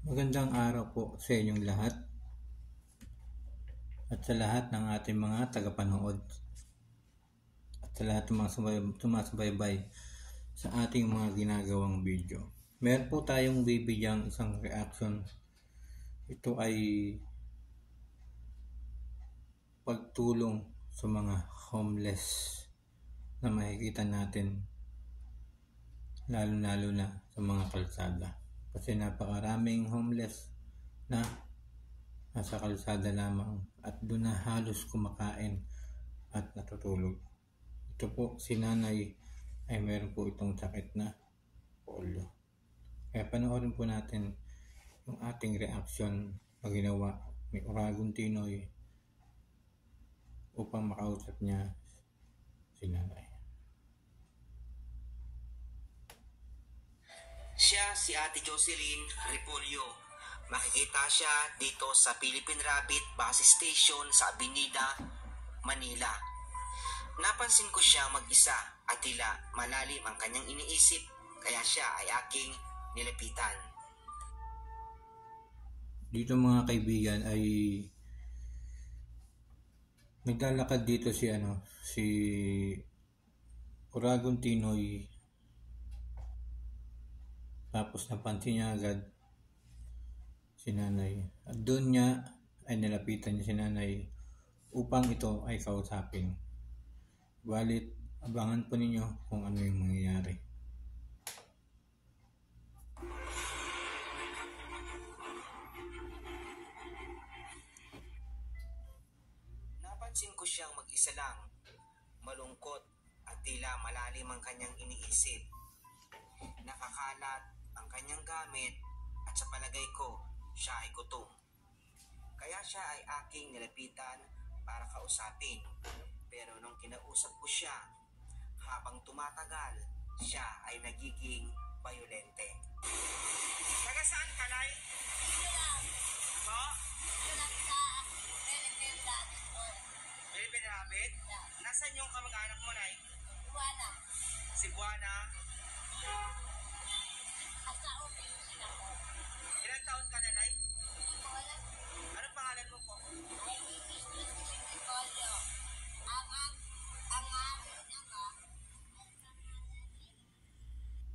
Magandang araw po sa inyong lahat at sa lahat ng ating mga tagapanood at sa lahat ng mga sumasabay sa ating mga ginagawang video. Meron po tayong bibigyang isang reaction. Ito ay pagtulong sa mga homeless na makikita natin lalo na sa mga kalsada. Kasi napakaraming homeless na nasa kalsada lamang at doon na halos kumakain at natutulog. Ito po, si nanay ay meron po itong sakit na polio. Kaya panoorin po natin yung ating reaction na ginawa ni Uragon Tinoy upang makausap niya si nanay. Siya si Ate Jocelyn Repolyo. Makikita siya dito sa Philippine Rabbit Bus Station sa Avenida, Manila. Napansin ko siyang mag-isa at tila malalim ang kanyang iniisip, kaya siya ay aking nilapitan. Dito mga kaibigan ay naglalakad dito si Uragon Tinoy. Tapos napansin niya agad si nanay. At doon niya ay nilapitan niya si nanay upang ito ay kausapin. Balit, abangan po ninyo kung ano yung mangyayari. Napansin ko siyang mag-isa lang, malungkot at tila malalim ang kanyang iniisip. Nakakalat ang kanyang gamit at sa palagay ko, siya ay gutom. Kaya siya ay aking nilapitan para kausapin. Pero nung kinausap ko siya, habang tumatagal, siya ay nagiging bayolente. Taga saan ka, Nay? Po? Philippine Rabbit? Nasaan yung kamag-anak mo, Nay? Buwana. Si Buwana? Ilang taon ka na, Nay? Ano pangalan mo po?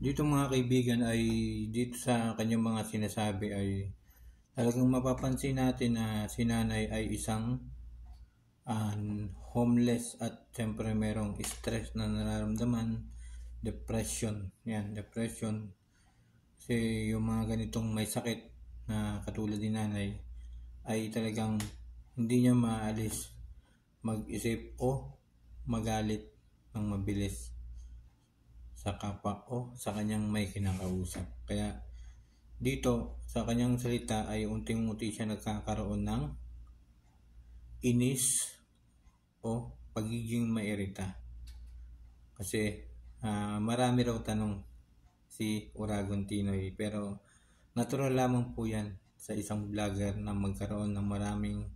Dito mga kaibigan ay dito sa kanyang mga sinasabi ay talagang mapapansin natin na si nanay ay isang homeless at siyempre merong stress na nararamdaman, depression. Yan, depression. Kasi yung mga ganitong may sakit na katulad ni nanay ay talagang hindi niya maalis mag-isip o magalit ng mabilis sa kapwa o sa kanyang may kinakausap. Kaya dito sa kanyang salita ay unti-unti siya nagkakaroon ng inis o pagiging mairita. Kasi marami raw tanong si Uragon Tinoy, pero natural lamang po yan sa isang vlogger na magkaroon ng maraming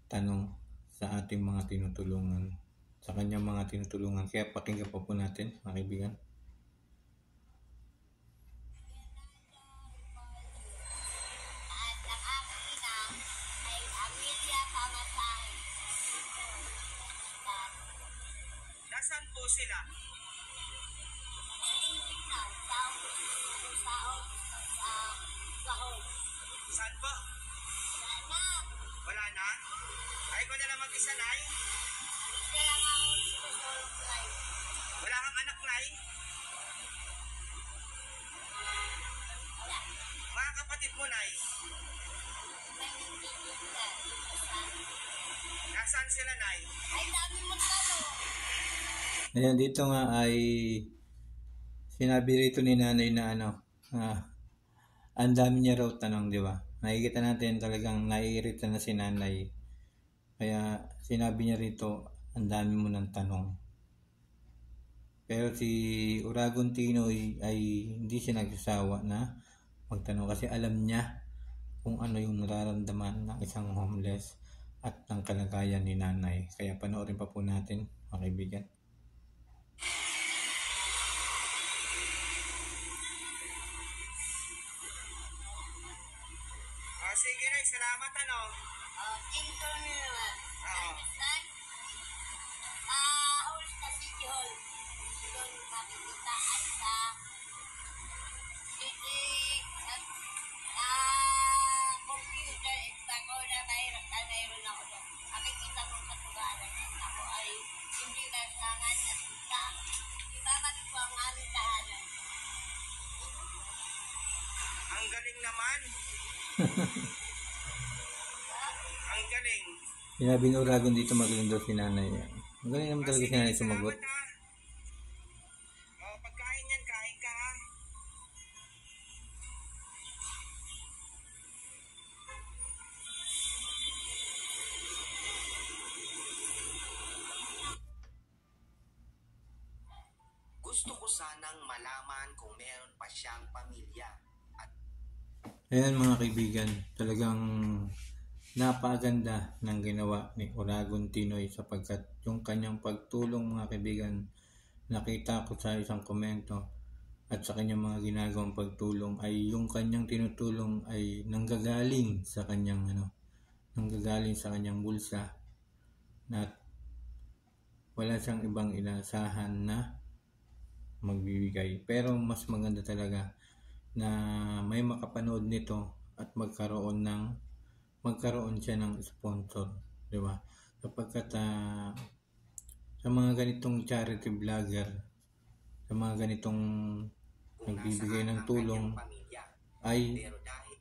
tanong sa ating mga tinutulungan, sa kanyang mga tinutulungan. Kaya pakinggan po natin mga kaibigan. Nasaan po sila? Saan po? Wala na? Ay ko na lang mag-isa, Nay? Wala kang anak, Nay? Mga kapatid mo, Nay? Nasaan sila, Nay? Ay, dami mo tanong. Ayan, dito nga ay sinabi rito ni nanay na ang dami niya raw tanong, di ba? Nakikita natin talagang naiirita na si nanay. Kaya sinabi niya rito, ang dami mo ng tanong. Pero si Uragon Tinoy ay hindi siya nagsasawa na magtanong kasi alam niya kung ano yung nararamdaman ng isang homeless at ng kalagayan ni nanay. Kaya panoorin pa po natin mga kaibigan. sige Nay, salamat ano. Dito naman. Oo. Saan? Hall sa City Hall. Doon makikita ay sa City computer. Bago na mayroon ako doon. Makikita mo sa tugaran. Ako ay hindi nasangan at isa. Ibabalik ko ang aming tahanan. Ang galing naman. Ang galing. Sinabi ni Uragon dito magaling daw si nanay. Magaling naman talaga si nanay sumagot. Salamat, ha. Pagkain yan, kain ka ha. Gusto ko sanang malaman kung meron pa siyang pamilya. At Ayan mga kaibigan, talagang napakaganda ng ginawa ni Uragon Tinoy sapagkat yung kanyang pagtulong mga kaibigan, nakita ko sa isang komento at sa kanyang mga ginagawang pagtulong ay yung kanyang tinutulong ay nanggagaling sa kanyang nanggagaling sa kanyang bulsa na wala siyang ibang inaasahan na magbibigay. Pero mas maganda talaga na may makapanood nito at magkaroon siya ng sponsor, di ba? Sapagkat sa mga ganitong charity vlogger, sa mga ganitong nagbibigay ng tulong pamilya. ay Pero dahil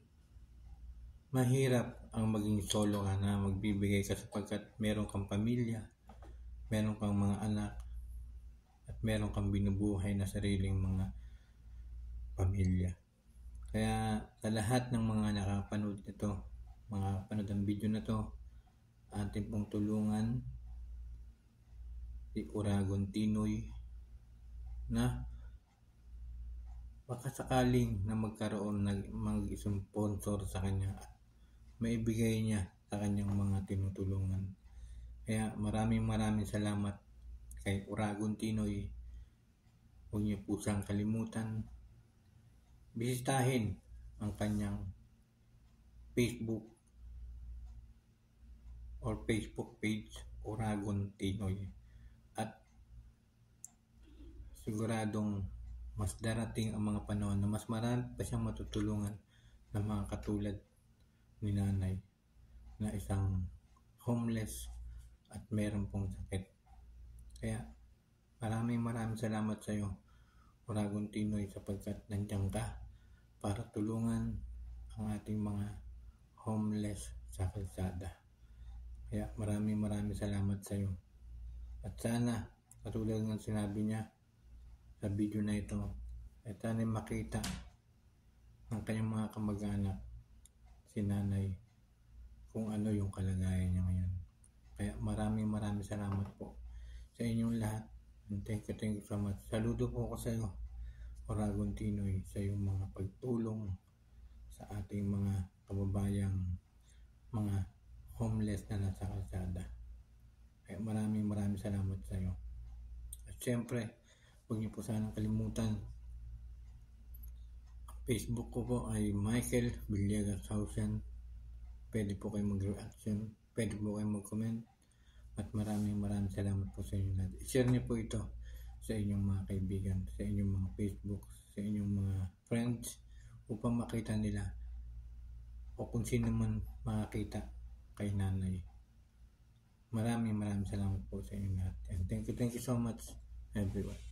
mahirap ang maging solo ka na magbibigay ka sapagkat meron kang pamilya, meron kang mga anak, at meron kang binubuhay na sariling mga pamilya. Kaya sa lahat ng mga nakapanood nito, mga panood ang video na to, atin pong tulungan si Uragon Tinoy na baka sakaling na magkaroon mag-sponsor sa kanya, maibigay niya sa kanyang mga tinutulungan. Kaya maraming salamat kay Uragon Tinoy. Huwag niyo po siyang kalimutan. Bisitahin ang kanyang Facebook or Facebook page, Uragon Tinoy. At siguradong mas darating ang mga panahon na mas marami pa siyang matutulungan ng mga katulad ni nanay na isang homeless at meron pong sakit. Kaya maraming salamat sa iyo, Uragon Tinoy, sapagkat nandiyan ka para tulungan ang ating mga homeless sa kalsada. Kaya maraming salamat sa iyo. At sana, katulad ng sinabi niya sa video na ito, ay sana makita ng kanyang mga kamag-anak, si nanay, kung ano yung kalagayan niya ngayon. Kaya maraming salamat po sa inyong lahat. And thank you so much. Saludo po ako sa iyo, Uragon Tinoy, sa iyong mga pagtulong sa ating mga kababayang mga homeless na nasa kalsada. Kaya maraming salamat sa iyo. At syempre, huwag niyo po sanang kalimutan, Facebook ko po ay Michael Villegas 1000. Pwede po kayo mag-reaction, pwede po kayo mag-comment. At maraming salamat po sa inyo lahat. I-share niyo po ito sa inyong mga kaibigan, sa inyong mga Facebook, sa inyong mga friends, upang makita nila o kung sino man makakita kay nanay. Maraming salamat po sa inyo lahat. And thank you so much everyone.